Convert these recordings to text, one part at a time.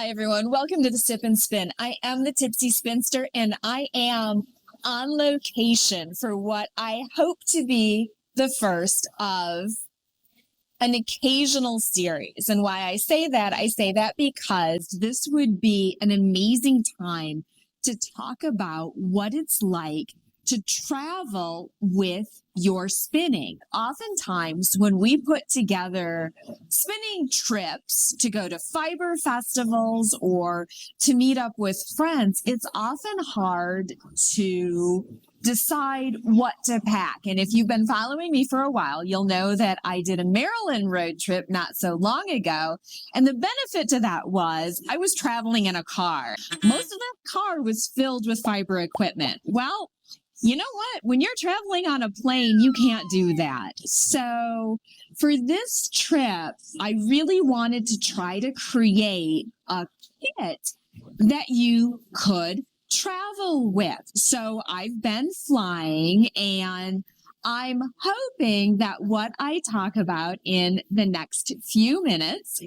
Hi, everyone. Welcome to the Sip and Spin. I am the Tipsy Spinster, and I am on location for what I hope to be the first of an occasional series. And why I say that because this would be an amazing time to talk about what it's like to travel with your spinning. Oftentimes, when we put together spinning trips to go to fiber festivals or to meet up with friends, it's often hard to decide what to pack. And if you've been following me for a while, you'll know that I did a Maryland road trip not so long ago. And the benefit to that was I was traveling in a car. Most of that car was filled with fiber equipment. Well, you know what? When you're traveling on a plane, you can't do that. So for this trip, I really wanted to try to create a kit that you could travel with. So I've been flying, and I'm hoping that what I talk about in the next few minutes,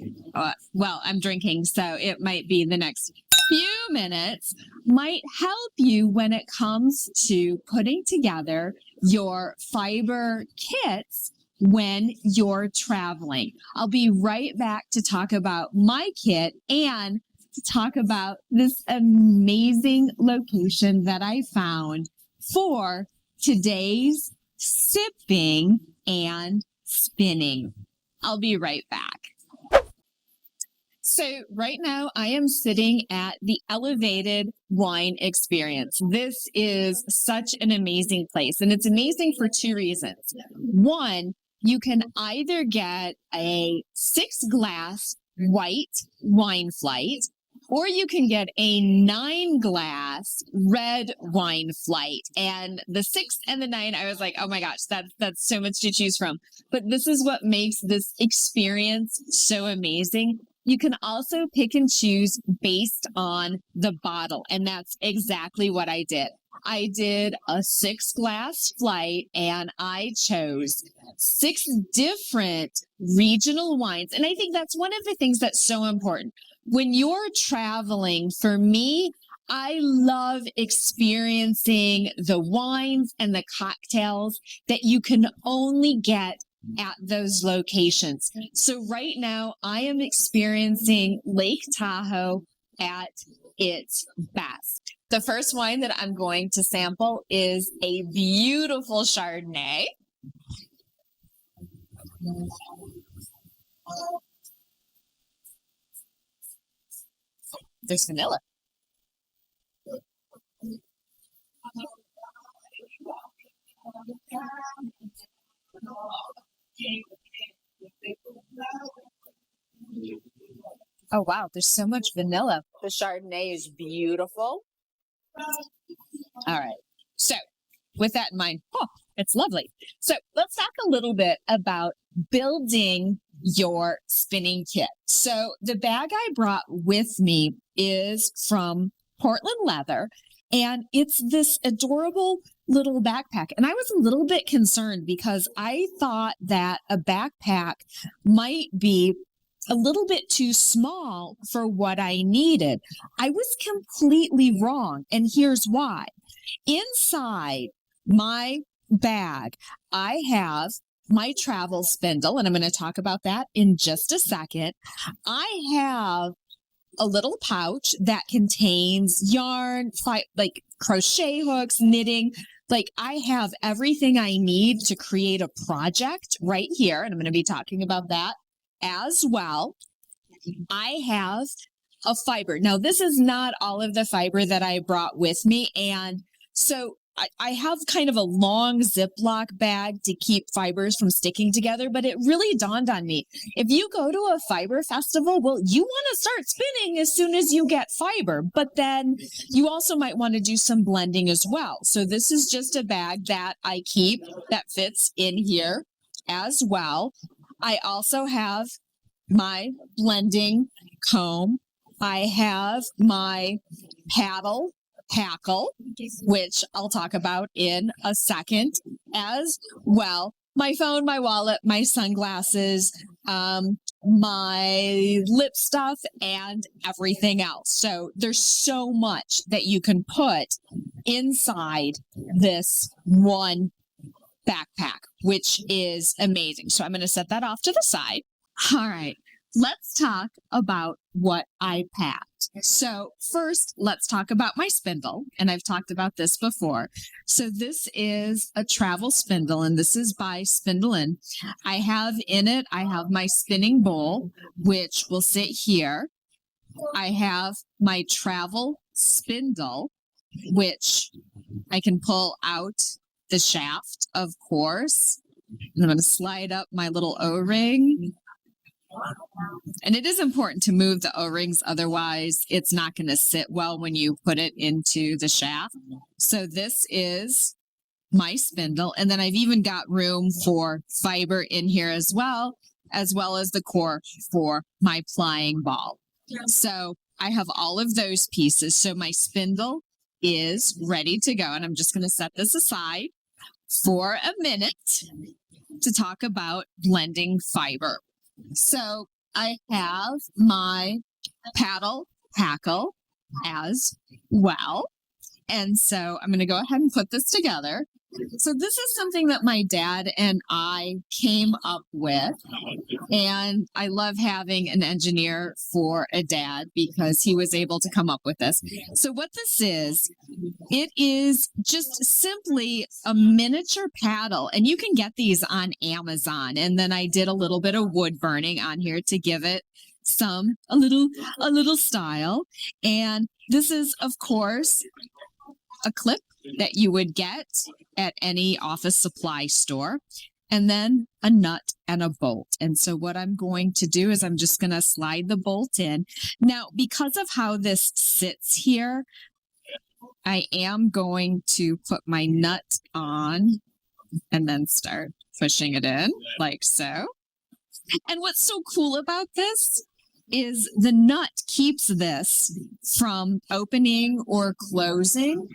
well, I'm drinking, so it might be the next few minutes, might help you when it comes to putting together your fiber kits when you're traveling. I'll be right back to talk about my kit and to talk about this amazing location that I found for today's sipping and spinning. I'll be right back. So right now I am sitting at the Elevated Wine Experience. This is such an amazing place, and it's amazing for two reasons. One, you can either get a 6-glass white wine flight, or you can get a 9-glass red wine flight. And the 6 and the 9, I was like, oh my gosh, that's so much to choose from. But this is what makes this experience so amazing. You can also pick and choose based on the bottle, and that's exactly what I did. I did a 6-glass flight, and I chose 6 different regional wines. And I think that's one of the things that's so important. When you're traveling, for me, I love experiencing the wines and the cocktails that you can only get at those locations. So right now I am experiencing Lake Tahoe at its best. The first wine that I'm going to sample is a beautiful Chardonnay. There's vanilla. Oh, wow. There's so much vanilla. The Chardonnay is beautiful. All right. So with that in mind, it's lovely. So let's talk a little bit about building your spinning kit. So the bag I brought with me is from Portland Leather, and it's this adorable little backpack. And I was a little bit concerned because I thought that a backpack might be a little bit too small for what I needed. I was completely wrong, and here's why. Inside my bag, I have my travel spindle, and I'm going to talk about that in just a second. I have a little pouch that contains yarn, like crochet hooks, knitting. Like, I have everything I need to create a project right here, and I'm going to be talking about that as well. I have a fiber. Now, this is not all of the fiber that I brought with me, and so I have kind of a long Ziploc bag to keep fibers from sticking together, but it really dawned on me. If you go to a fiber festival, well, you want to start spinning as soon as you get fiber, but then you also might want to do some blending as well. So this is just a bag that I keep that fits in here as well. I also have my blending comb. I have my Paddle Hackle, which I'll talk about in a second as well. My phone, my wallet, my sunglasses, my lip stuff, and everything else. So there's so much that you can put inside this one backpack, which is amazing. So I'm going to set that off to the side. All right, let's talk about what I packed. So first, let's talk about my spindle, and I've talked about this before. So this is a travel spindle, and this is by Spindeien. I have in it, I have my spinning bowl, which will sit here. I have my travel spindle, which I can pull out the shaft, of course. And I'm going to slide up my little O-ring. And it is important to move the O-rings, otherwise it's not going to sit well when you put it into the shaft. So this is my spindle. And then I've even got room for fiber in here as well as the core for my plying ball. So I have all of those pieces. So my spindle is ready to go. And I'm just going to set this aside for a minute to talk about blending fiber. So I have my Paddle Hackle as well. And so I'm going to go ahead and put this together. So this is something that my dad and I came up with, and I love having an engineer for a dad because he was able to come up with this. So what this is, it is just simply a miniature paddle, and you can get these on Amazon. And then I did a little bit of wood burning on here to give it a little style. And this is, of course, a clip that you would get at any office supply store, and then a nut and a bolt. And so what I'm going to do is I'm just going to slide the bolt in. Now, because of how this sits here, I am going to put my nut on and then start pushing it in like so. And what's so cool about this is the nut keeps this from opening or closing.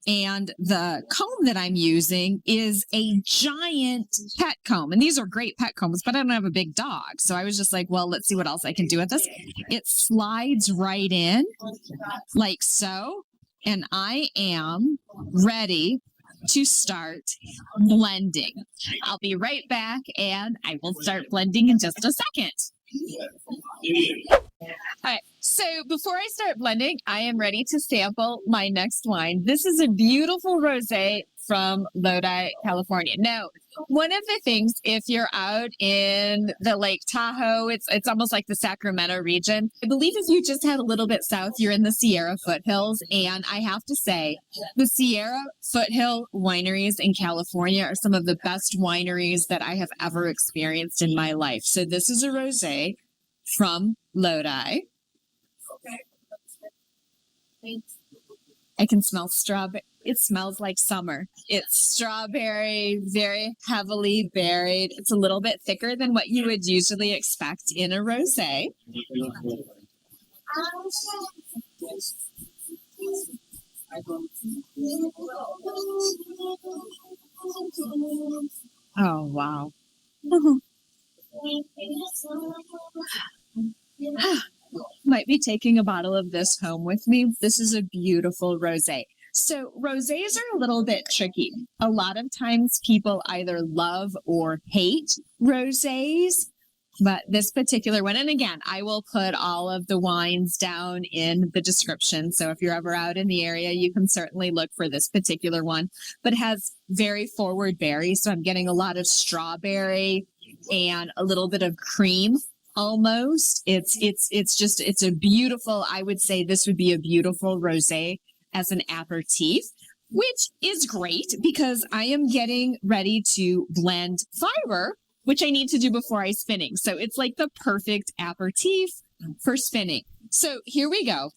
And the comb that I'm using is a giant pet comb. And these are great pet combs, but I don't have a big dog. So I was just like, well, let's see what else I can do with this. It slides right in like so. And I am ready to start blending. I'll be right back and I will start blending in just a second. All right, so before I start blending, I am ready to sample my next wine. This is a beautiful rosé from Lodi, California. Now, one of the things, if you're out in the Lake Tahoe, it's almost like the Sacramento region. I believe if you just head a little bit south, you're in the Sierra foothills. And I have to say, the Sierra foothill wineries in California are some of the best wineries that I have ever experienced in my life. So this is a rosé from Lodi. I can smell strawberry. It smells like summer. It's strawberry, very heavily berried. It's a little bit thicker than what you would usually expect in a rosé. Oh, wow. Might be taking a bottle of this home with me. This is a beautiful rosé. So rosés are a little bit tricky. A lot of times people either love or hate rosés, but this particular one, and again, I will put all of the wines down in the description. So if you're ever out in the area, you can certainly look for this particular one, but it has very forward berries. So I'm getting a lot of strawberry and a little bit of cream. Almost. It's a beautiful, I would say this would be a beautiful rosé as an aperitif, which is great because I am getting ready to blend fiber, which I need to do before I spinning. So it's like the perfect aperitif for spinning. So here we go.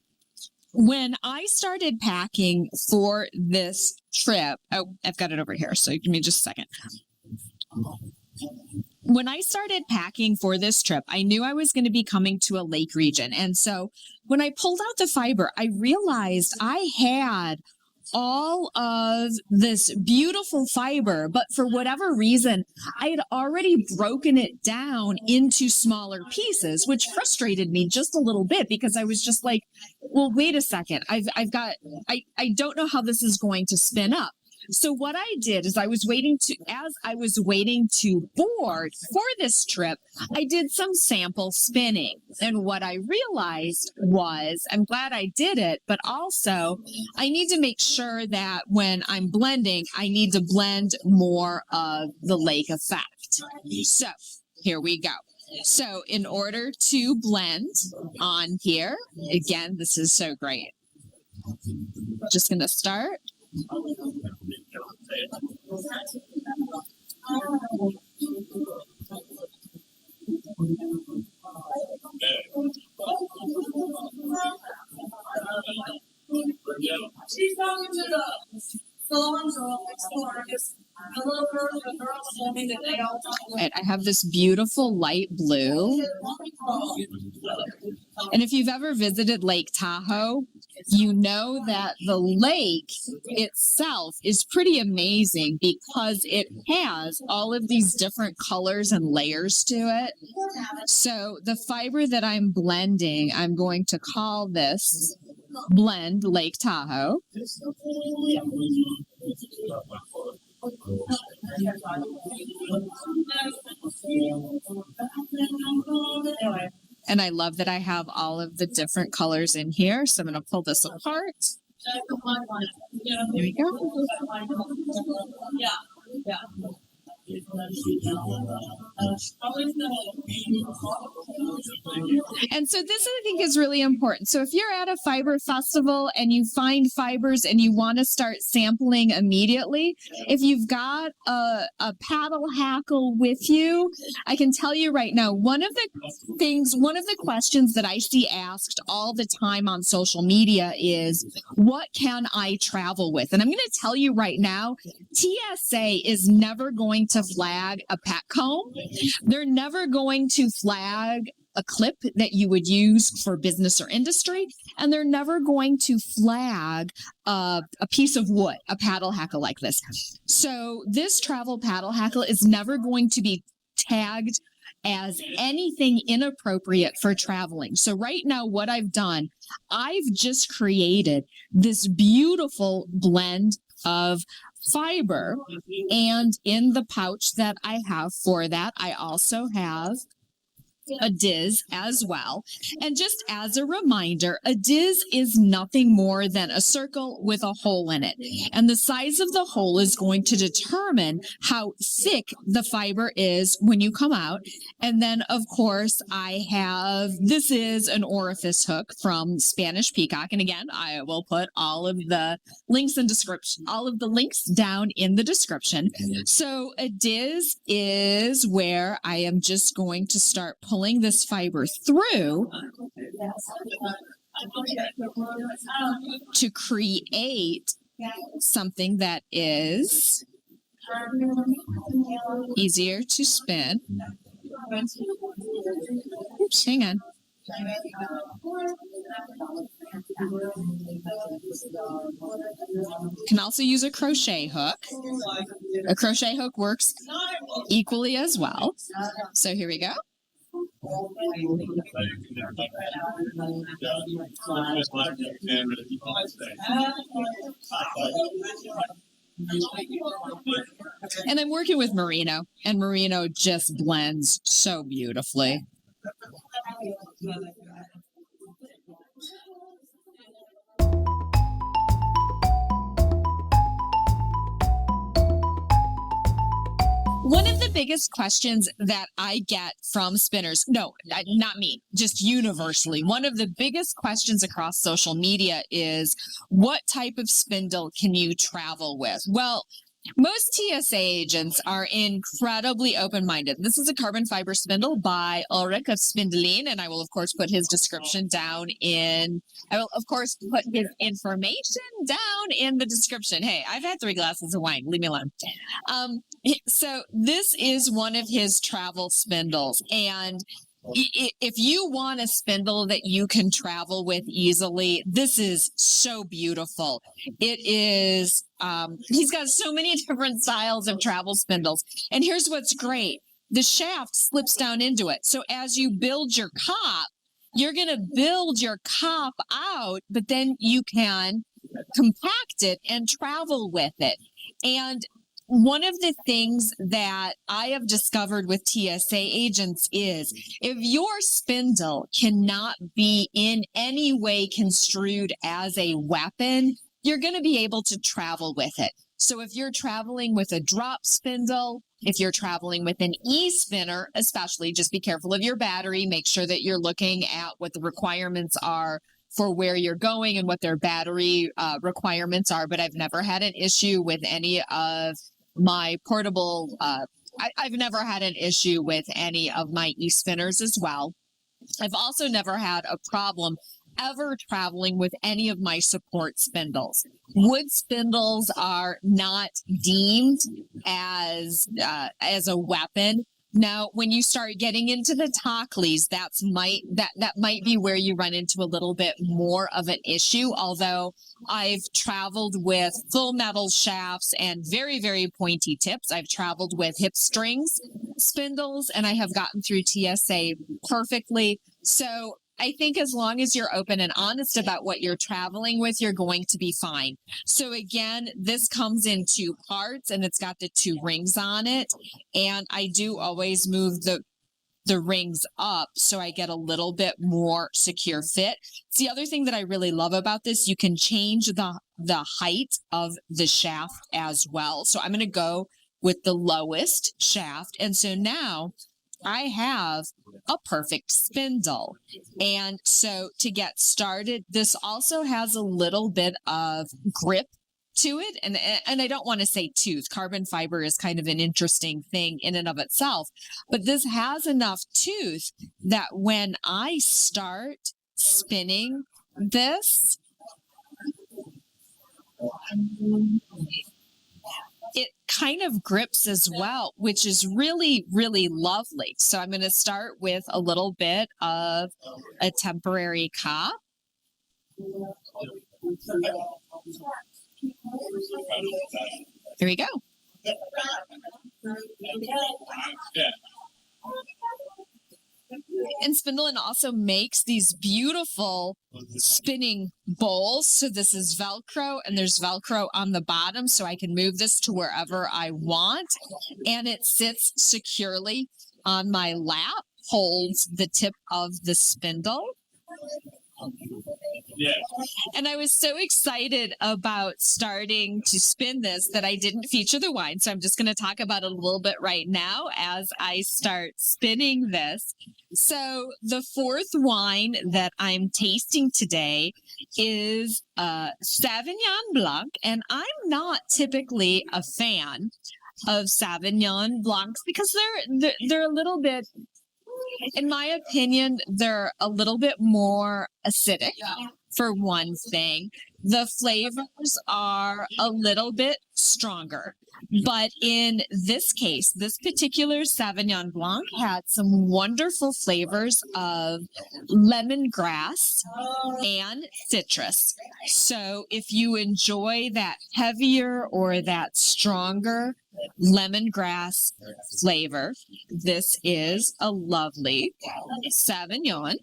When I started packing for this trip, oh, I've got it over here. So give me just a second. When I started packing for this trip, I knew I was going to be coming to a lake region. And so when I pulled out the fiber, I realized I had all of this beautiful fiber, but for whatever reason, I had already broken it down into smaller pieces, which frustrated me just a little bit because I was just like, well, wait a second. I don't know how this is going to spin up. So what I did is as I was waiting to board for this trip, I did some sample spinning. And what I realized was, I'm glad I did it, but also I need to make sure that when I'm blending, I need to blend more of the lake effect. So here we go. So in order to blend on here, again, this is so great. Just going to start. She's talking to the Silvestri explorers. Right, I have this beautiful light blue. And if you've ever visited Lake Tahoe, you know that the lake itself is pretty amazing because it has all of these different colors and layers to it. So the fiber that I'm blending, I'm going to call this blend Lake Tahoe. And I love that I have all of the different colors in here. So I'm going to pull this apart. There we go. And so this, I think, is really important. So if you're at a fiber festival and you find fibers and you want to start sampling immediately, if you've got a paddle hackle with you, I can tell you right now, one of the questions that I see asked all the time on social media is, what can I travel with? And I'm going to tell you right now, TSA is never going to flag a pet comb. They're never going to flag a clip that you would use for business or industry, and they're never going to flag a piece of wood, a paddle hackle like this. So this travel paddle hackle is never going to be tagged as anything inappropriate for traveling. So right now, what I've done, I've just created this beautiful blend of fiber, and in the pouch that I have for that, I also have a diz as well. And just as a reminder, a diz is nothing more than a circle with a hole in it. And the size of the hole is going to determine how thick the fiber is when you come out. And then, of course, this is an orifice hook from Spanish Peacock. And again, I will put all of the links down in the description. So a diz is where I am just going to start pulling this fiber through to create something that is easier to spin. Oops, hang on. Can also use a crochet hook. A crochet hook works equally as well. So here we go. And I'm working with merino, and merino just blends so beautifully. One of the biggest questions that I get from spinners, no, not me, just universally, one of the biggest questions across social media is, what type of spindle can you travel with? Well, most TSA agents are incredibly open-minded. This is a carbon fiber spindle by Ulrich of Spindeien, and I will, of course, put his description down in, I will, of course, put his information down in the description. Hey, I've had 3 glasses of wine. Leave me alone. So this is one of his travel spindles, and if you want a spindle that you can travel with easily, this is so beautiful. It is, he's got so many different styles of travel spindles. And here's what's great. The shaft slips down into it. So as you build your cop, you're going to build your cop out, but then you can compact it and travel with it. And one of the things that I have discovered with TSA agents is if your spindle cannot be in any way construed as a weapon, you're going to be able to travel with it. So if you're traveling with a drop spindle, if you're traveling with an e-spinner, especially, just be careful of your battery. Make sure that you're looking at what the requirements are for where you're going and what their battery requirements are. But I've never had an issue with any of my portable, I've never had an issue with any of my e-spinners as well. I've also never had a problem ever traveling with any of my support spindles. Wood spindles are not deemed as a weapon. Now, when you start getting into the Tockleys, that might be where you run into a little bit more of an issue. Although I've traveled with full metal shafts and very, very pointy tips. I've traveled with hip strings spindles, and I have gotten through TSA perfectly. So I think as long as you're open and honest about what you're traveling with, you're going to be fine. So again, this comes in 2 parts and it's got the 2 rings on it. And I do always move the rings up so I get a little bit more secure fit. It's the other thing that I really love about this. You can change the height of the shaft as well. So I'm going to go with the lowest shaft. And so now I have a perfect spindle. And so to get started, this also has a little bit of grip to it. And I don't want to say tooth. Carbon fiber is kind of an interesting thing in and of itself. But this has enough tooth that when I start spinning this, it kind of grips as well, which is really, really lovely. So I'm going to start with a little bit of a temporary cop. Here we go. And Spindein also makes these beautiful spinning bowls. So this is Velcro and there's Velcro on the bottom so I can move this to wherever I want. And it sits securely on my lap, holds the tip of the spindle. Yeah. And I was so excited about starting to spin this that I didn't feature the wine. So I'm just going to talk about it a little bit right now as I start spinning this. So the 4th wine that I'm tasting today is Sauvignon Blanc. And I'm not typically a fan of Sauvignon Blancs because they're a little bit, in my opinion, they're a little bit more acidic, for one thing. The flavors are a little bit stronger. But in this case, this particular Sauvignon Blanc had some wonderful flavors of lemongrass and citrus. So if you enjoy that heavier or that stronger lemongrass flavor, this is a lovely Sauvignon.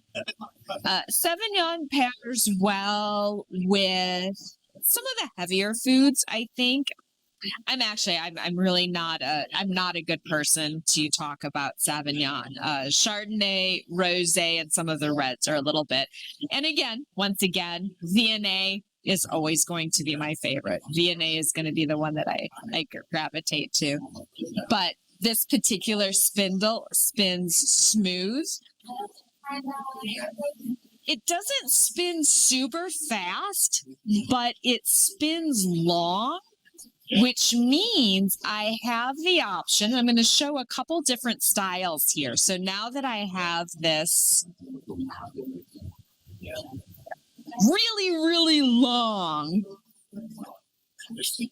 Sauvignon pairs well with some of the heavier foods, I think. I'm really not I'm not a good person to talk about Sauvignon. Chardonnay, rosé, and some of the reds are a little bit. And again, once again, Viognier is always going to be my favorite. Viognier is going to be the one that I gravitate to. But this particular spindle spins smooth. It doesn't spin super fast, but it spins long, which means I have the option. I'm going to show a couple different styles here. So now that I have this really, really long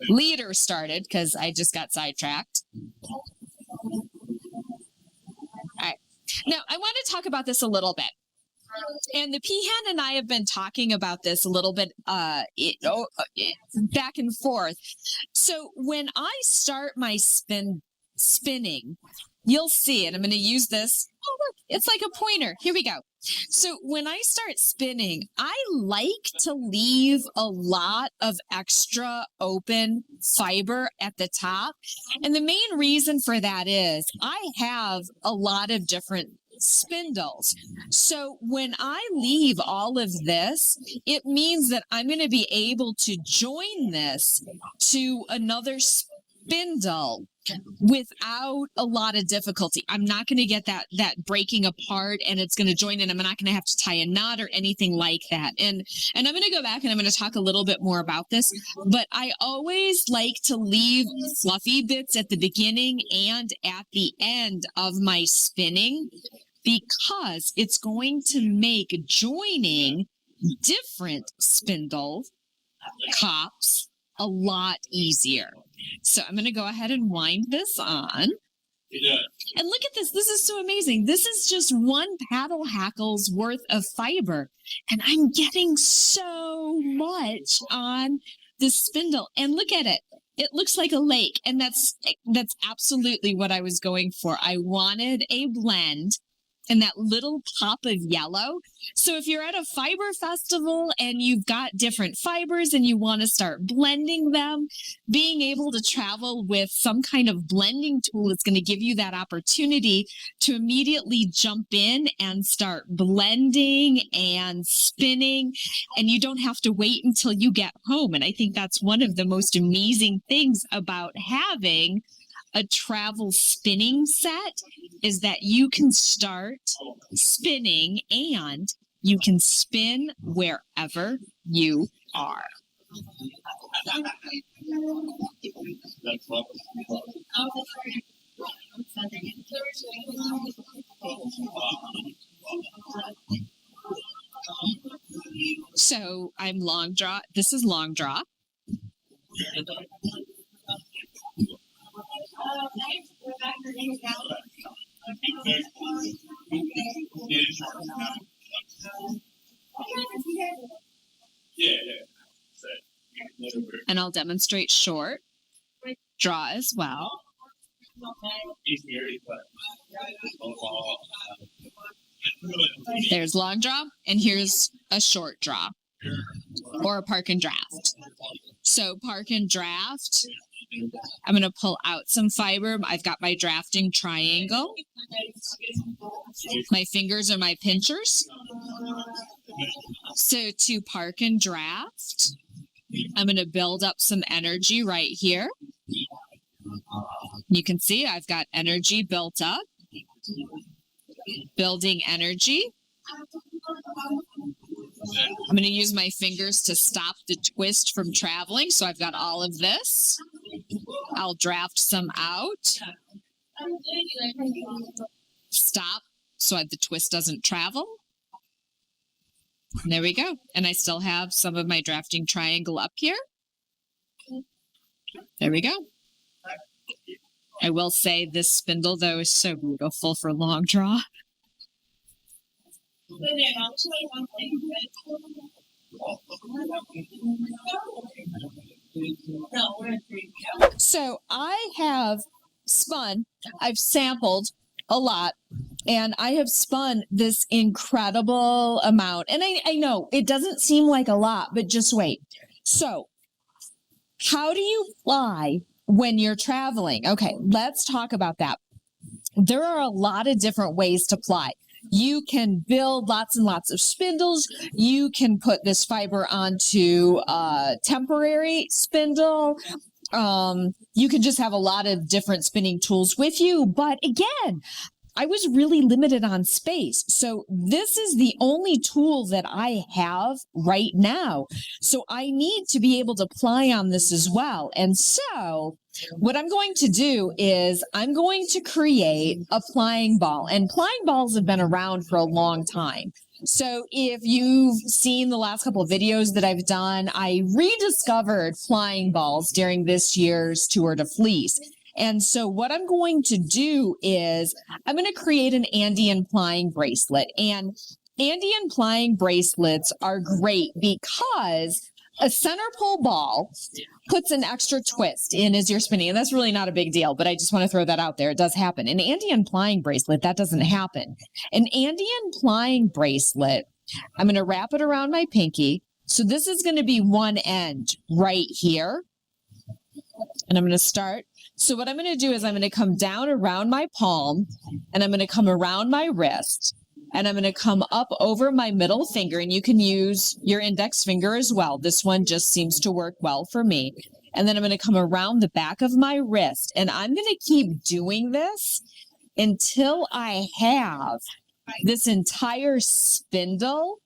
leader started, because I just got sidetracked. All right. Now, I want to talk about this a little bit. And the peahen and I have been talking about this a little bit back and forth. So when I start my spinning, you'll see it. I'm going to use this. Oh, look, it's like a pointer. Here we go. So when I start spinning, I like to leave a lot of extra open fiber at the top. And the main reason for that is I have a lot of different spindles. So when I leave all of this, it means that I'm going to be able to join this to another spindle without a lot of difficulty. I'm not going to get that breaking apart, and it's going to join in. I'm not going to have to tie a knot or anything like that. And I'm going to go back and I'm going to talk a little bit more about this, but I always like to leave fluffy bits at the beginning and at the end of my spinning, because it's going to make joining different spindle cops a lot easier. So I'm going to go ahead and wind this on. And look at this. This is so amazing. This is just one paddle hackle's worth of fiber. And I'm getting so much on this spindle. And look at it. It looks like a lake. And that's absolutely what I was going for. I wanted a blend and that little pop of yellow. So if you're at a fiber festival and you've got different fibers and you want to start blending them, being able to travel with some kind of blending tool is going to give you that opportunity to immediately jump in and start blending and spinning, and you don't have to wait until you get home. And I think that's one of the most amazing things about having a travel spinning set, is that you can start spinning and you can spin wherever you are. So I'm long draw. This is long draw. And I'll demonstrate short draw as well. There's long draw, and here's a short draw, or a park and draft. So park and draft, I'm going to pull out some fiber. I've got my drafting triangle. My fingers are my pinchers. So to park and draft, I'm going to build up some energy right here. You can see I've got energy built up. Building energy. I'm going to use my fingers to stop the twist from traveling. So I've got all of this. I'll draft some out. Stop so the twist doesn't travel. And there we go. And I still have some of my drafting triangle up here. There we go. I will say this spindle, though, is so beautiful for long draw. So I have spun, I've sampled a lot, and I have spun this incredible amount. And I know it doesn't seem like a lot, but just wait. So how do you fly when you're traveling? Okay, let's talk about that. There are a lot of different ways to ply. You can build lots and lots of spindles. You can put this fiber onto a temporary spindle. You can just have a lot of different spinning tools with you. But again, I was really limited on space. So this is the only tool that I have right now. So I need to be able to ply on this as well. And so what I'm going to do is I'm going to create a plying ball. And plying balls have been around for a long time. So if you've seen the last couple of videos that I've done, I rediscovered flying balls during this year's Tour de Fleece. And so what I'm going to do is I'm going to create an Andean plying bracelet. And Andean plying bracelets are great because a center pole ball puts an extra twist in as you're spinning. And that's really not a big deal, but I just want to throw that out there. It does happen. An Andean plying bracelet, that doesn't happen. An Andean plying bracelet, I'm going to wrap it around my pinky. So this is going to be one end right here. And I'm going to start. So what I'm going to do is I'm going to come down around my palm, and I'm going to come around my wrist, and I'm going to come up over my middle finger, and you can use your index finger as well. This one just seems to work well for me. And then I'm going to come around the back of my wrist, and I'm going to keep doing this until I have this entire spindle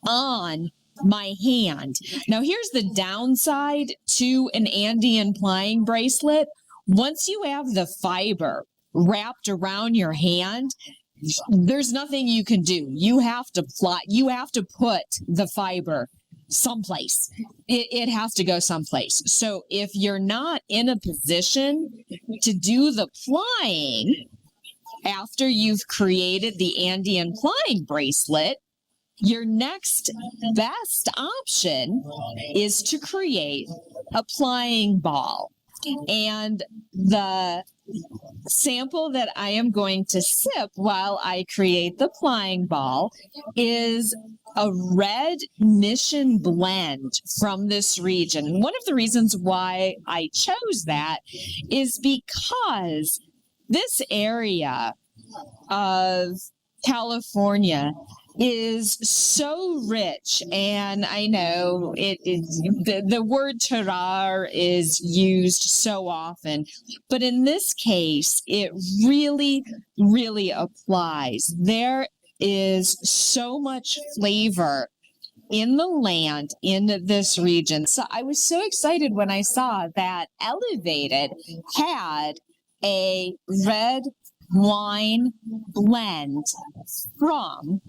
on my hand. Now, here's the downside to an Andean plying bracelet. Once you have the fiber wrapped around your hand, there's nothing you can do. You have to put the fiber someplace. It has to go someplace. So if you're not in a position to do the plying after you've created the Andean plying bracelet, your next best option is to create a plying ball. And the sample that I am going to sip while I create the plying ball is a red mission blend from this region. And one of the reasons why I chose that is because this area of California is so rich, and I know it is the word terroir is used so often, but in this case it really applies. There is so much flavor in the land in this region. So I was so excited when I saw that Elevated had a red wine blend from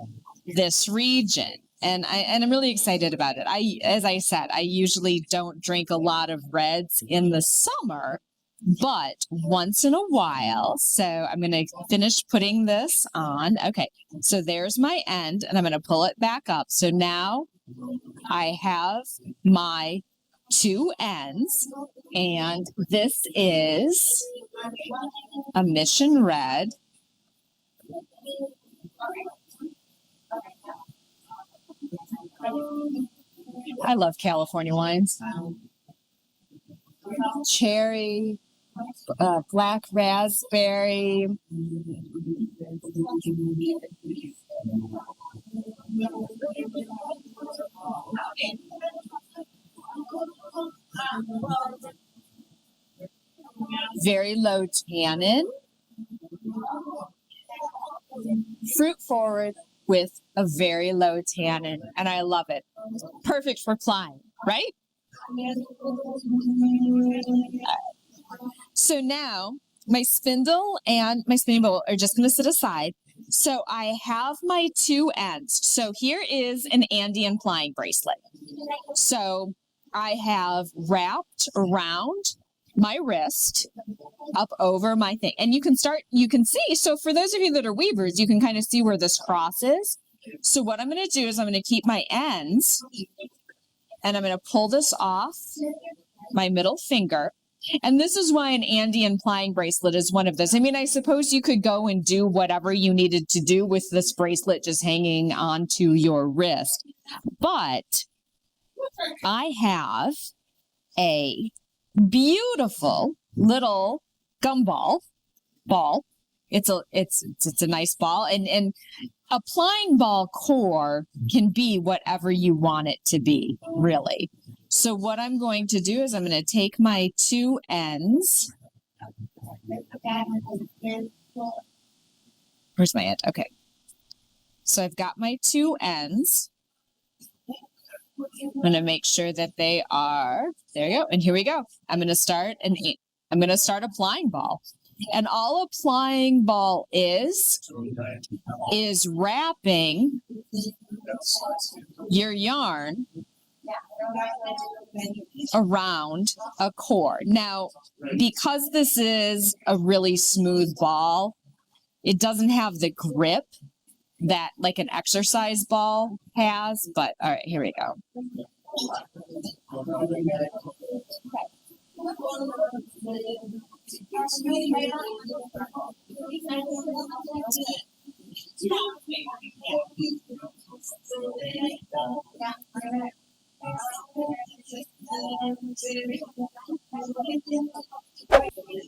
this region, and I'm really excited about it. As I said, I usually don't drink a lot of reds in the summer, but once in a while. So I'm going to finish putting this on. Okay, so there's my end, and I'm going to pull it back up. So now I have my two ends, and this is a Mission Red. I love California wines. Cherry, black raspberry. Very low tannin. Fruit forward with a very low tannin, and I love it. Perfect for plying, right? So now my spindle and my spinning bowl are just going to sit aside. So I have my two ends. So here is an Andean plying bracelet. So I have wrapped around my wrist up over my thing. And you can see, so for those of you that are weavers, you can kind of see where this crosses. So what I'm going to do is I'm going to keep my ends, and I'm going to pull this off my middle finger. And this is why an Andean plying bracelet is one of those. I mean, I suppose you could go and do whatever you needed to do with this bracelet just hanging onto your wrist. But I have a beautiful little gumball ball. It's a nice ball, and a plying ball core can be whatever you want it to be, really. So what I'm going to do is I'm going to take my two ends. Where's my end? Okay. So I've got my two ends. I'm going to make sure that they are, there you go. And here we go. I'm going to start a plying ball. And all a plying ball is wrapping your yarn around a core. Now, because this is a really smooth ball, it doesn't have the grip that like an exercise ball has, but all right, here we go.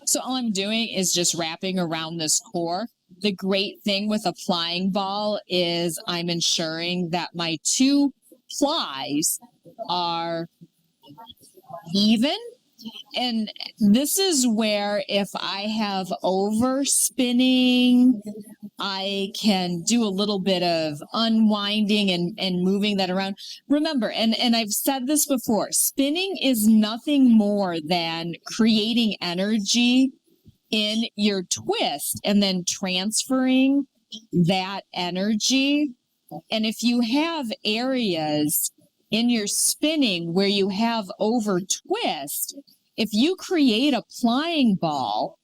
So all I'm doing is just wrapping around this core. The great thing with a plying ball is I'm ensuring that my two plies are even. And this is where if I have overspinning, I can do a little bit of unwinding and moving that around. Remember, and I've said this before, spinning is nothing more than creating energy in your twist and then transferring that energy. And if you have areas in your spinning where you have over twist, if you create a plying ball,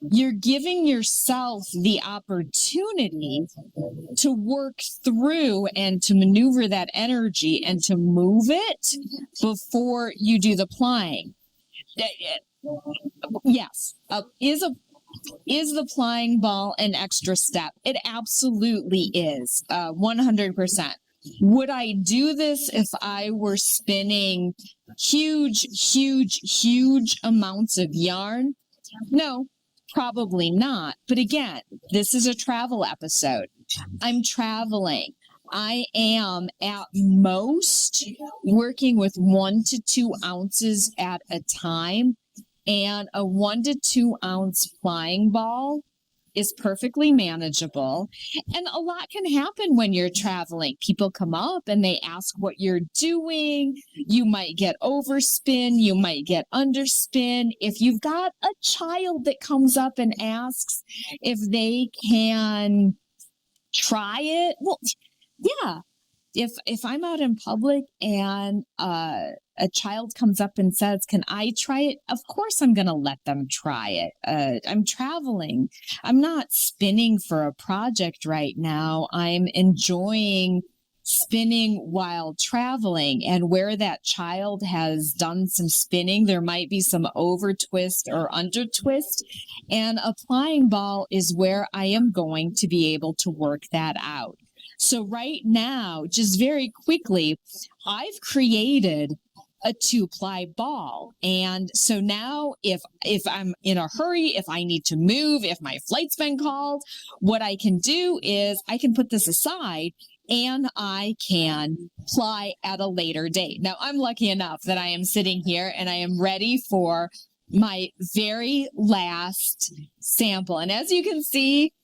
you're giving yourself the opportunity to work through and to maneuver that energy and to move it before you do the plying. Yes. Is the plying ball an extra step? It absolutely is. 100%. Would I do this if I were spinning huge amounts of yarn? No, probably not. But again, this is a travel episode. I'm traveling. I am at most working with 1 to 2 ounces at a time, and a 1 to 2 ounce plying ball is perfectly manageable. And a lot can happen when you're traveling. People come up and they ask what you're doing. You might get overspin. You might get underspin. If you've got a child that comes up and asks if they can try it, well, yeah. If I'm out in public and a child comes up and says, "Can I try it?" Of course, I'm going to let them try it. I'm traveling. I'm not spinning for a project right now. I'm enjoying spinning while traveling. And where that child has done some spinning, there might be some over twist or under twist. And a plying ball is where I am going to be able to work that out. So right now, just very quickly, I've created a 2-ply ball. And so now if I'm in a hurry, if I need to move, if my flight's been called, what I can do is I can put this aside and I can ply at a later date. Now, I'm lucky enough that I am sitting here and I am ready for my very last sample. And as you can see,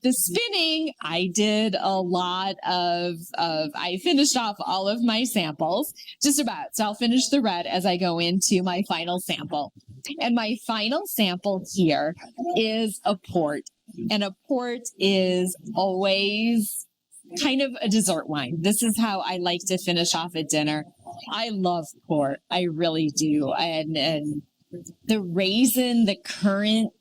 the spinning, I did a lot I finished off all of my samples, just about. So I'll finish the red as I go into my final sample. And my final sample here is a port. And a port is always kind of a dessert wine. This is how I like to finish off a dinner. I love port. I really do. And the raisin, the currant,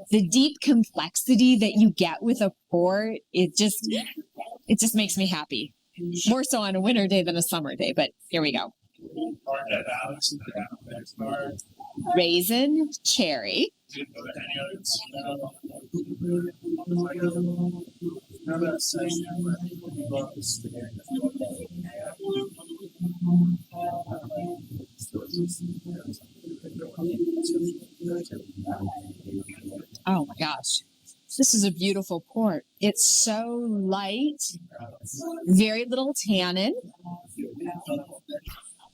the deep complexity that you get with a port, it just makes me happy. More so on a winter day than a summer day, but here we go. Raisin, cherry. Oh my gosh. This is a beautiful port. It's so light, very little tannin.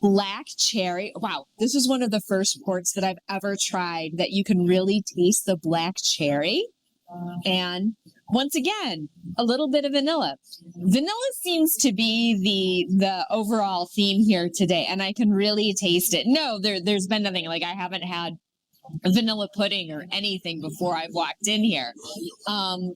Black cherry. Wow, this is one of the first ports that I've ever tried that you can really taste the black cherry. And once again, a little bit of vanilla. Vanilla seems to be the overall theme here today, and I can really taste it. No, there's been nothing. Like I haven't had vanilla pudding or anything before I've walked in here.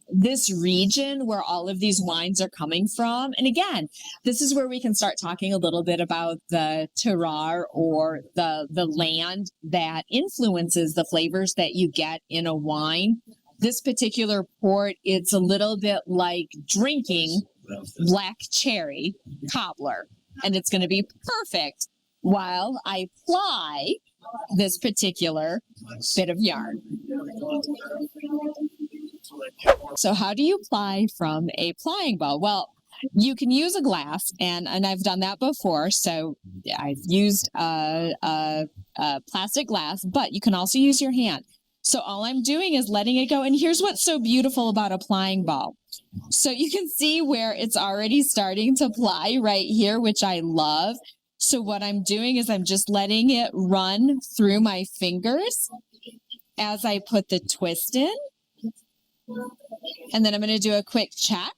This region where all of these wines are coming from, and again, this is where we can start talking a little bit about the terroir, or the land that influences the flavors that you get in a wine. This particular port, it's a little bit like drinking black cherry cobbler, and it's going to be perfect while I ply this particular bit of yarn. So how do you ply from a plying ball? Well, you can use a glass, and I've done that before. So I've used a plastic glass, but you can also use your hand. So all I'm doing is letting it go. And here's what's so beautiful about a plying ball. So you can see where it's already starting to ply right here, which I love. So what I'm doing is I'm just letting it run through my fingers as I put the twist in. And then I'm going to do a quick check.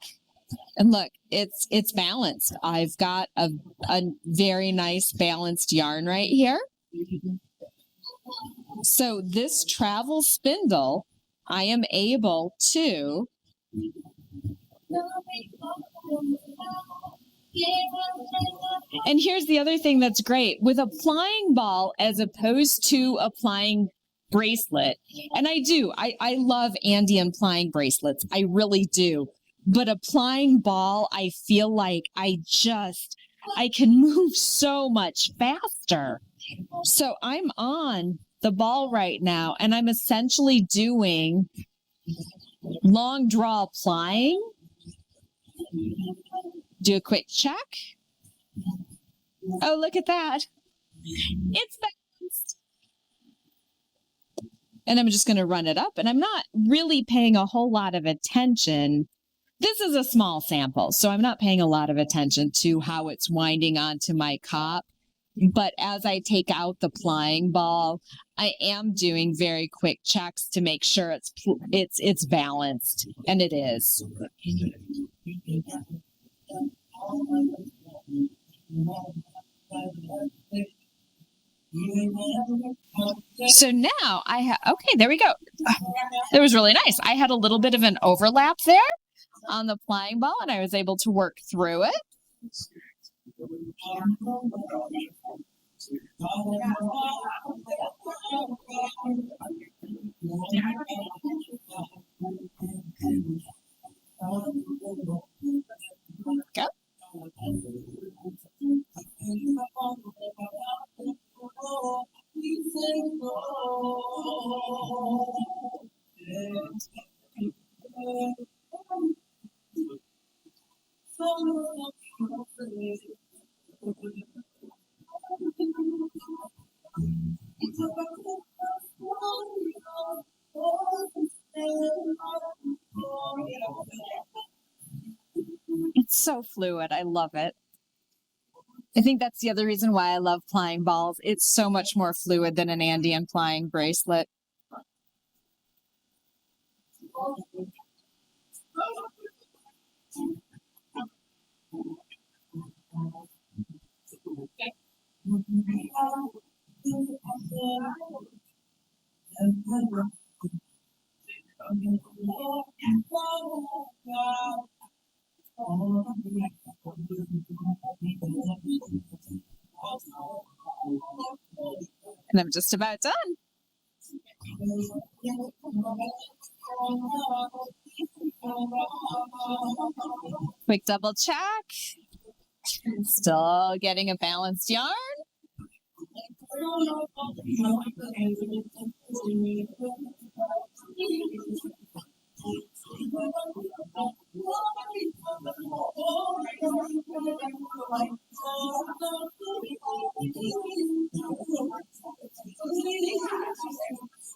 And look, it's balanced. I've got a very nice balanced yarn right here. So this travel spindle, I am able to and here's the other thing that's great with a plying ball as opposed to a plying bracelet. And I love Andean plying bracelets. I really do. But a plying ball, I feel like I can move so much faster. So I'm on the ball right now, and I'm essentially doing long draw plying. Do a quick check. Oh, look at that. It's balanced. And I'm just going to run it up, and I'm not really paying a whole lot of attention. This is a small sample, so I'm not paying a lot of attention to how it's winding onto my cop. But as I take out the plying ball, I am doing very quick checks to make sure it's balanced, and it is. So now I have, okay, there we go. That was really nice. I had a little bit of an overlap there on the plying ball, and I was able to work through it. Go. It's so fluid. I love it. I think that's the other reason why I love plying balls. It's so much more fluid than an Andean plying bracelet. And I'm just about done. Quick double check. Still getting a balanced yarn.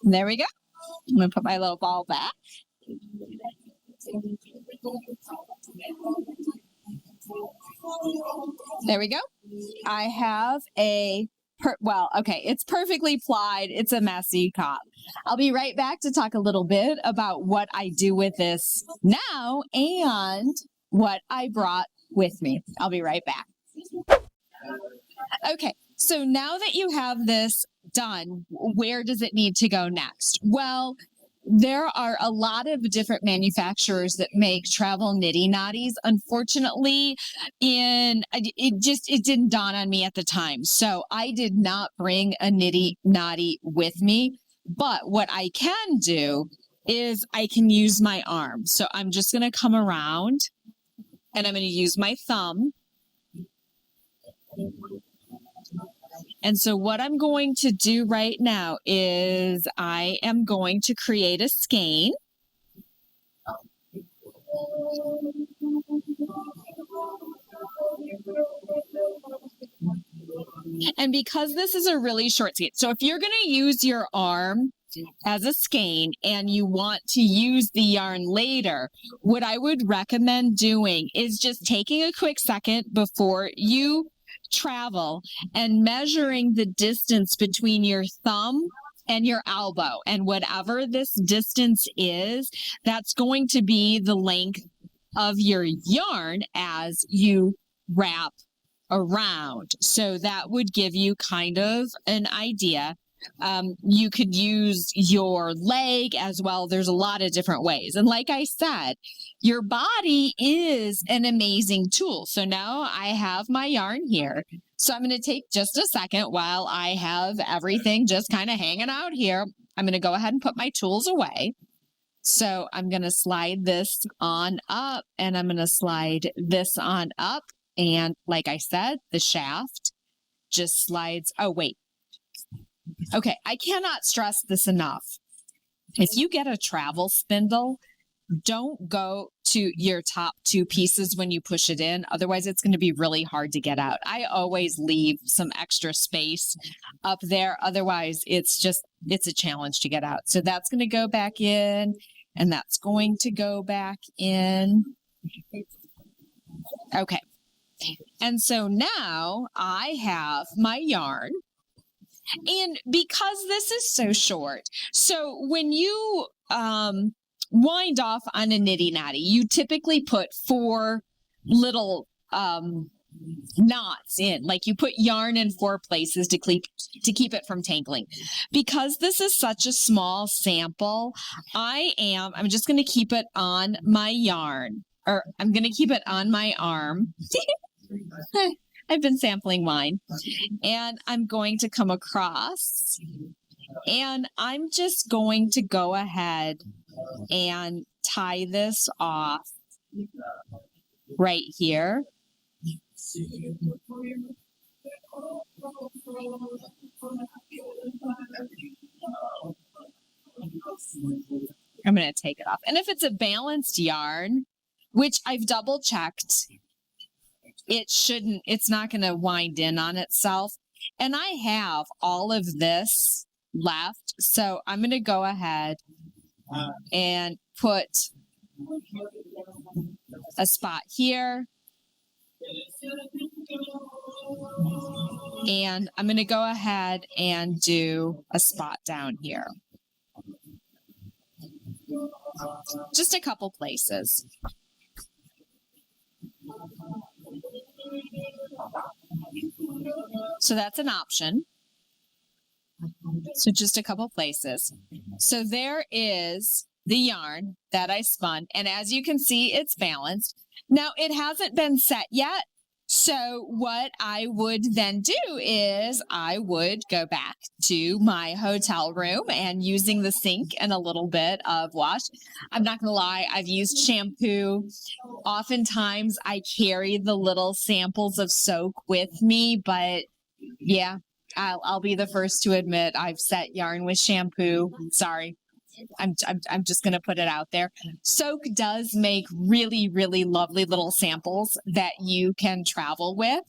There we go. I'm going to put my little ball back. There we go. I have it's perfectly plied. It's a messy cop. I'll be right back to talk a little bit about what I do with this now and what I brought with me. I'll be right back. Okay, so now that you have this done, where does it need to go next? Well, there are a lot of different manufacturers that make travel niddy noddies. Unfortunately, it didn't dawn on me at the time. So I did not bring a niddy noddy with me. But what I can do is I can use my arm. So I'm just going to come around and I'm going to use my thumb. And so what I'm going to do right now is I am going to create a skein. And because this is a really short skein, so if you're going to use your arm as a skein and you want to use the yarn later, what I would recommend doing is just taking a quick second before you travel and measuring the distance between your thumb and your elbow. And whatever this distance is, that's going to be the length of your yarn as you wrap around. So that would give you kind of an idea. You could use your leg as well. There's a lot of different ways. And like I said, your body is an amazing tool. So now I have my yarn here. So I'm going to take just a second while I have everything just kind of hanging out here. I'm going to go ahead and put my tools away. So I'm going to slide this on up and I'm going to slide this on up. And like I said, the shaft just slides. Oh, wait. Okay, I cannot stress this enough. If you get a travel spindle, don't go to your top two pieces when you push it in. Otherwise, it's going to be really hard to get out. I always leave some extra space up there. Otherwise, it's a challenge to get out. So that's going to go back in, and that's going to go back in. Okay. And so now I have my yarn. And because this is so short, so when you wind off on a niddy noddy, you typically put 4 little knots in, like you put yarn in 4 places to keep it from tangling. Because this is such a small sample, I'm just going to keep it on my yarn, or I'm going to keep it on my arm. I've been sampling wine, and I'm going to come across, and I'm just going to go ahead and tie this off right here. I'm going to take it off. And if it's a balanced yarn, which I've double checked, it's not going to wind in on itself. And I have all of this left. So I'm going to go ahead and put a spot here. And I'm going to go ahead and do a spot down here. Just a couple places. So that's an option. So just a couple places. So there is the yarn that I spun. And as you can see, it's balanced. Now it hasn't been set yet. So what I would then do is I would go back to my hotel room and using the sink and a little bit of wash. I'm not going to lie, I've used shampoo. Oftentimes I carry the little samples of soak with me, but yeah, I'll be the first to admit I've set yarn with shampoo. Sorry. I'm just going to put it out there. Soak does make really, really lovely little samples that you can travel with,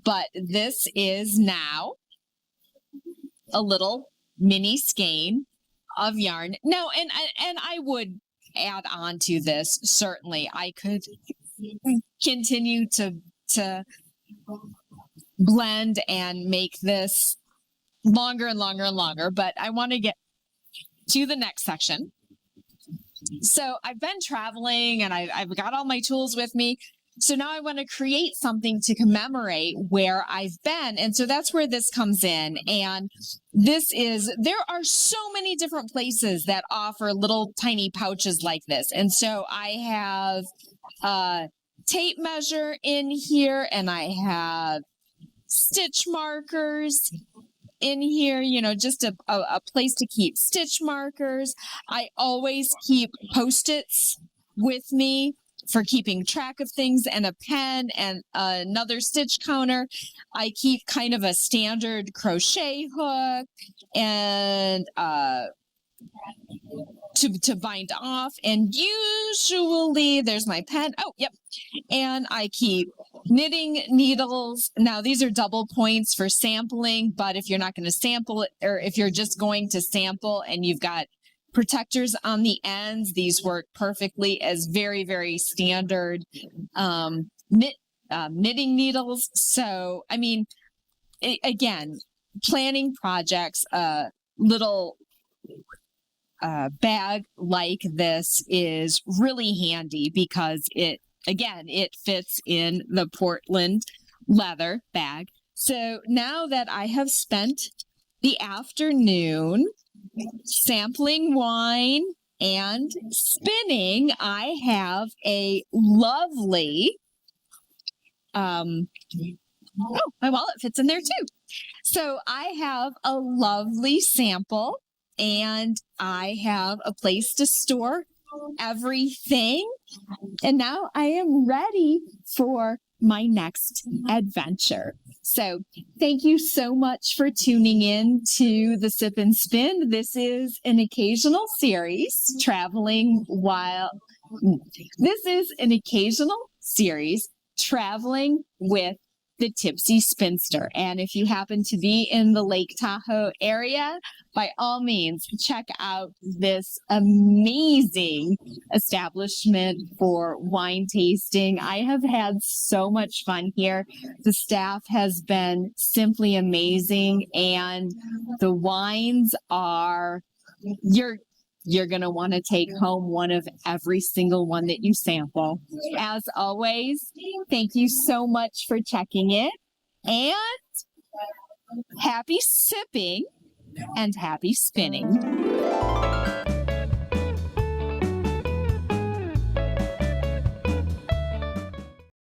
but this is now a little mini skein of yarn. Now, and I would add on to this. Certainly, I could continue to blend and make this longer and longer and longer, but I want to get to the next section. So I've been traveling and I've got all my tools with me. So now I want to create something to commemorate where I've been. And so that's where this comes in. And there are so many different places that offer little tiny pouches like this. And so I have a tape measure in here, and I have stitch markers in here, just a place to keep stitch markers. I always keep Post-its with me for keeping track of things, and a pen and another stitch counter. I keep kind of a standard crochet hook and to bind off. And usually there's my pen. Oh, yep. And I keep knitting needles. Now, these are double points for sampling, but if you're not going to sample it, or if you're just going to sample and you've got protectors on the ends, these work perfectly as very, very standard knitting needles. So, I mean, again, planning projects, little bag like this is really handy because it fits in the Portland leather bag. So now that I have spent the afternoon sampling wine and spinning, I have a lovely, my wallet fits in there too. So I have a lovely sample, and I have a place to store everything. And now I am ready for my next adventure. So thank you so much for tuning in to the Sip and Spin. This is an occasional series traveling with the Tipsy Spinster. And if you happen to be in the Lake Tahoe area, by all means, check out this amazing establishment for wine tasting. I have had so much fun here. The staff has been simply amazing, and the wines are, you're going to want to take home one of every single one that you sample. As always, thank you so much for checking in, and happy sipping and happy spinning.